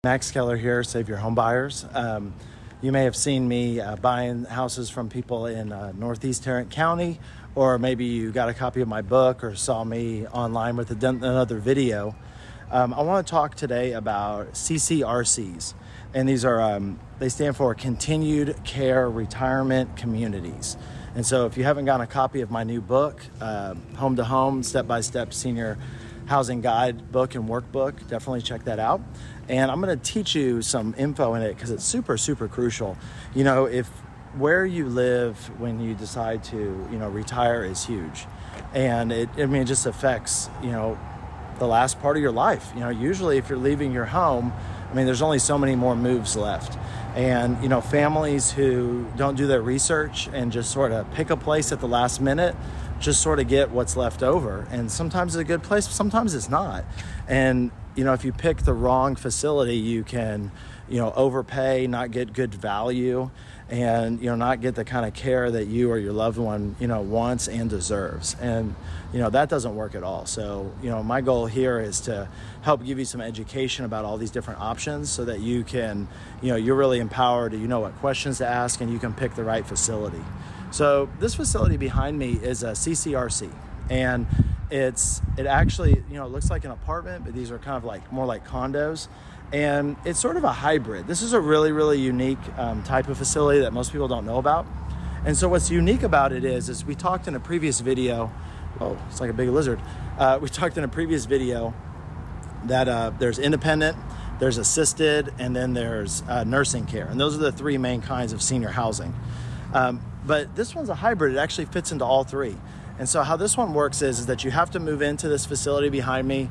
Max Keller here, Save Your Home Buyers. You may have seen me buying houses from people in Northeast Tarrant County, or maybe you got a copy of my book or saw me online with another video. I want to talk today about CCRCs, and these are they stand for Continued Care Retirement Communities. And so if you haven't gotten a copy of my new book, Home to Home, Step-by-Step Senior Housing Guide book and workbook, definitely check that out. And I'm going to teach you some info in it because it's super crucial. You know, if where you live when you decide to, retire is huge. And it just affects, the last part of your life. Usually if you're leaving your home, there's only so many more moves left. And, families who don't do their research and just sort of pick a place at the last minute, just sort of get what's left over. And sometimes it's a good place, sometimes it's not. And, if you pick the wrong facility, you can, overpay, not get good value, and, not get the kind of care that you or your loved one, wants and deserves. And, that doesn't work at all. So, my goal here is to help give you some education about all these different options so that you can, you're really empowered, you know what questions to ask, and you can pick the right facility. So this facility behind me is a CCRC, and it actually, it looks like an apartment, but these are kind of more like condos, and it's sort of a hybrid. This is a really unique type of facility that most people don't know about. And so what's unique about it is we talked in a previous video, it's like a big lizard. We talked in a previous video that there's independent, there's assisted, and then there's nursing care. And those are the three main kinds of senior housing. But this one's a hybrid. It actually fits into all three. And so how this one works is that you have to move into this facility behind me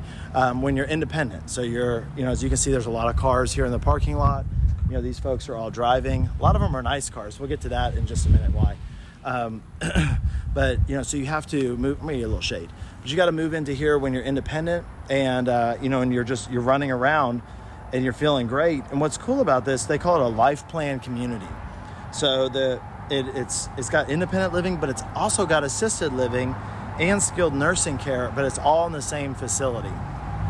when you're independent. So you're, as you can see, there's a lot of cars here in the parking lot. These folks are all driving. A lot of them are nice cars. We'll get to that in just a minute why. But, so you have to move, maybe a little shade, but you got to move into here when you're independent and, and you're running around and you're feeling great. And what's cool about this, they call it a life plan community. So it's got independent living, but it's also got assisted living and skilled nursing care, but it's all in the same facility.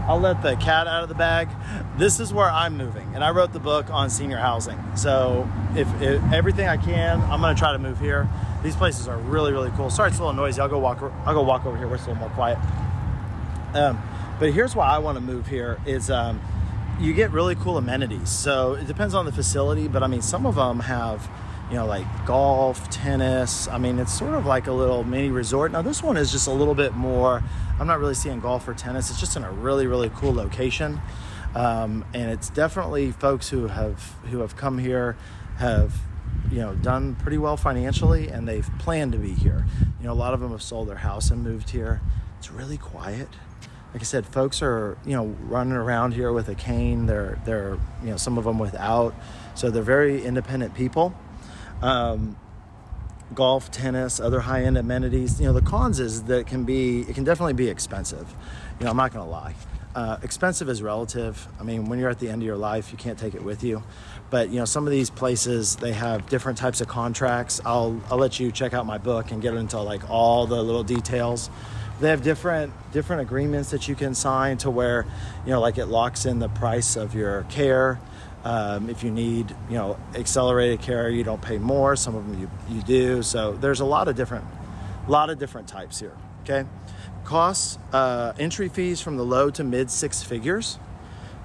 I'll let the cat out of the bag. This is where I'm moving, and I wrote the book on senior housing. So if everything I can, I'm going to try to move here. These places are really cool. Sorry, it's a little noisy. I'll go walk over here where it's a little more quiet. But here's why I want to move here is you get really cool amenities. So it depends on the facility, but some of them have like golf, tennis. It's sort of like a little mini resort. Now this one is just a little bit more, I'm not really seeing golf or tennis. It's just in a really cool location. And it's definitely folks who have come here have, done pretty well financially, and they've planned to be here. A lot of them have sold their house and moved here. It's really quiet. Like I said, folks are, running around here with a cane. They're some of them without. So they're very independent people. Golf, tennis, other high-end amenities. The cons is that it can definitely be expensive. I'm not going to lie. Expensive is relative. When you're at the end of your life, you can't take it with you. But, some of these places, they have different types of contracts. I'll let you check out my book and get into all the little details. They have different agreements that you can sign to where, it locks in the price of your care. If you need, accelerated care, you don't pay more. Some of them you do. So there's a lot of different types here. Okay. Costs, entry fees from the low to mid 6 figures.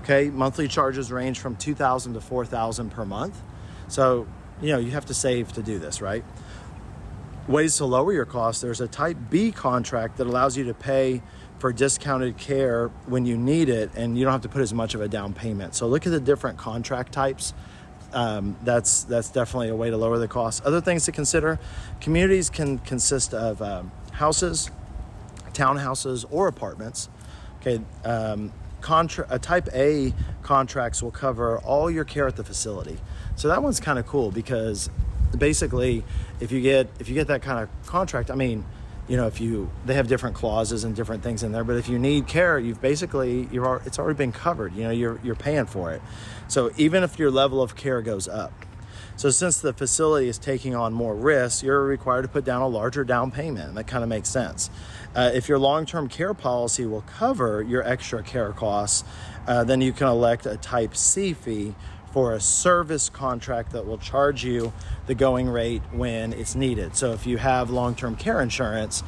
Okay. Monthly charges range from $2,000 to $4,000 per month. So, you have to save to do this, right? Ways to lower your costs. There's a type B contract that allows you to pay for discounted care when you need it, and you don't have to put as much of a down payment. So look at the different contract types. That's definitely a way to lower the cost. Other things to consider: communities can consist of houses, townhouses, or apartments. Okay, type A contracts will cover all your care at the facility. So that one's kind of cool because basically, if you get that kind of contract, they have different clauses and different things in there, but if you need care, it's already been covered. You're paying for it. So even if your level of care goes up. So since the facility is taking on more risk, you're required to put down a larger down payment, and that kind of makes sense. If your long-term care policy will cover your extra care costs, then you can elect a Type C fee for a service contract that will charge you the going rate when it's needed. So if you have long-term care insurance,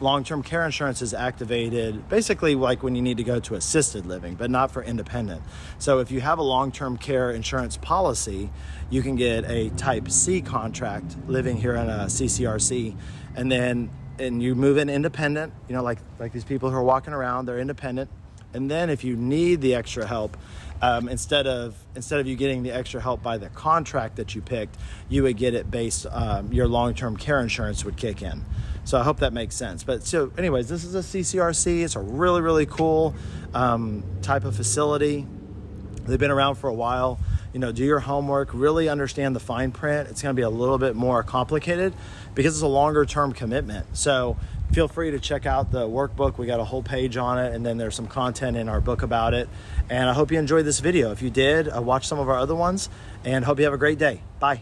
long-term care insurance is activated basically like when you need to go to assisted living, but not for independent. So if you have a long-term care insurance policy, you can get a Type C contract living here in a CCRC, and you move in independent, like these people who are walking around, they're independent. And then if you need the extra help, instead of you getting the extra help by the contract that you picked, you would get it based, your long-term care insurance would kick in. So I hope that makes sense. But so anyways, this is a CCRC. It's a really, really cool type of facility. They've been around for a while. Do your homework, really understand the fine print. It's going to be a little bit more complicated because it's a longer term commitment. So feel free to check out the workbook. We got a whole page on it, and then there's some content in our book about it. And I hope you enjoyed this video. If you did, watch some of our other ones, and hope you have a great day. Bye.